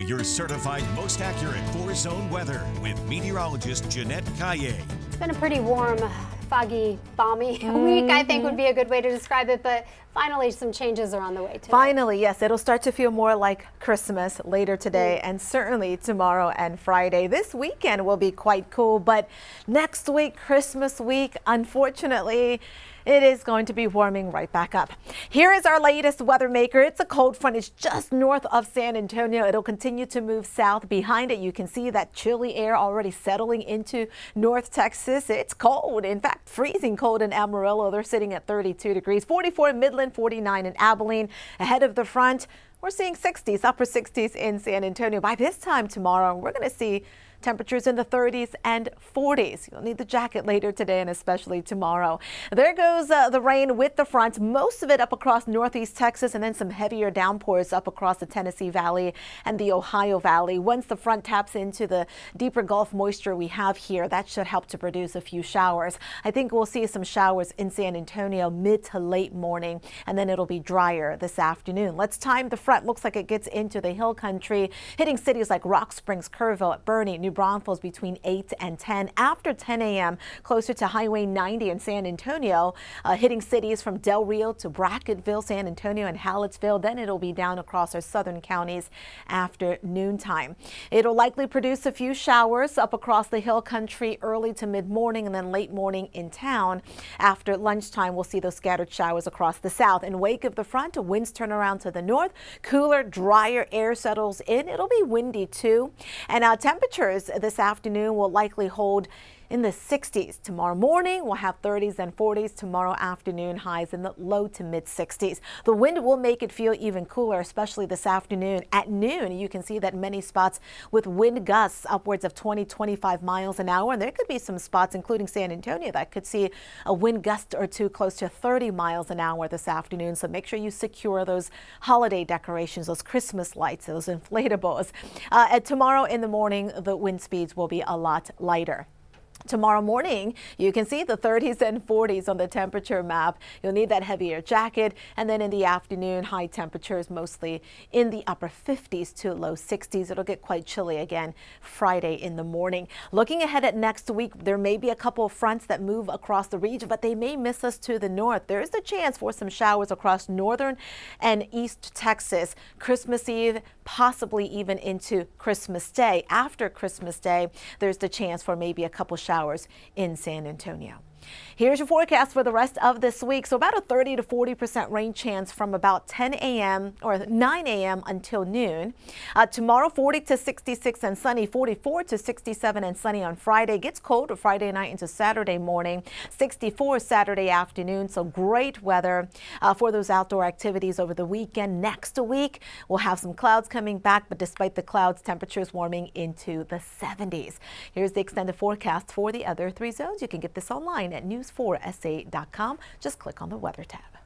your certified most accurate 4-zone weather with meteorologist Jeanette Calle. It's been a pretty warm, foggy, balmy week, I think would be a good way to describe it, but finally some changes are on the way today. Finally, yes, it'll start to feel more like Christmas later today and certainly tomorrow and Friday. This weekend will be quite cool, but next week, Christmas week, unfortunately, it is going to be warming right back up. Here is our latest weather maker. It's a cold front. It's just north of San Antonio. It'll continue to move south. Behind it, you can see that chilly air already settling into North Texas. It's cold. In fact, freezing cold in Amarillo. They're sitting at 32 degrees, 44 in Midland, 49 in Abilene. Ahead of the front, we're seeing 60s, upper 60s in San Antonio. By this time tomorrow, we're going to see temperatures in the 30s and 40s. You'll need the jacket later today and especially tomorrow. There goes the rain with the front, most of it up across northeast Texas, and then some heavier downpours up across the Tennessee Valley and the Ohio Valley. Once the front taps into the deeper Gulf moisture we have here, that should help to produce a few showers. I think we'll see some showers in San Antonio mid to late morning, and then it'll be drier this afternoon. Let's time the front. Looks like it gets into the hill country, hitting cities like Rock Springs, Kerrville, Bernie, New Braunfels between 8 and 10. After 10 a.m., closer to Highway 90 in San Antonio, hitting cities from Del Rio to Brackettville, San Antonio, and Hallettsville. Then it'll be down across our southern counties after noontime. It'll likely produce a few showers up across the hill country early to mid-morning and then late morning in town. After lunchtime, we'll see those scattered showers across the south. In wake of the front, winds turn around to the north. Cooler, drier air settles in. It'll be windy too. And temperatures this afternoon will likely hold in the 60s. Tomorrow morning, we'll have 30s and 40s. Tomorrow afternoon, highs in the low to mid 60s. The wind will make it feel even cooler, especially this afternoon. At noon, you can see that many spots with wind gusts upwards of 20-25 miles an hour. And there could be some spots, including San Antonio, that could see a wind gust or two close to 30 miles an hour this afternoon. So make sure you secure those holiday decorations, those Christmas lights, those inflatables. Tomorrow in the morning, the wind speeds will be a lot lighter. Tomorrow morning, you can see the 30s and 40s on the temperature map. You'll need that heavier jacket. And then in the afternoon, high temperatures mostly in the upper 50s to low 60s. It'll get quite chilly again Friday in the morning. Looking ahead at next week, there may be a couple of fronts that move across the region, but they may miss us to the north. There is a chance for some showers across northern and east Texas. Christmas Eve, possibly even into Christmas Day. After Christmas Day, there's the chance for maybe a couple showers in San Antonio. Here's your forecast for the rest of this week. So about a 30 to 40% rain chance from about 10 a.m. or 9 a.m. until noon. Tomorrow, 40 to 66 and sunny, 44 to 67 and sunny on Friday. Gets colder Friday night into Saturday morning, 64 Saturday afternoon. So great weather for those outdoor activities over the weekend. Next week, we'll have some clouds coming back, but despite the clouds, temperatures warming into the 70s. Here's the extended forecast for the other 3 zones. You can get this online at news4sa.com. Just click on the weather tab.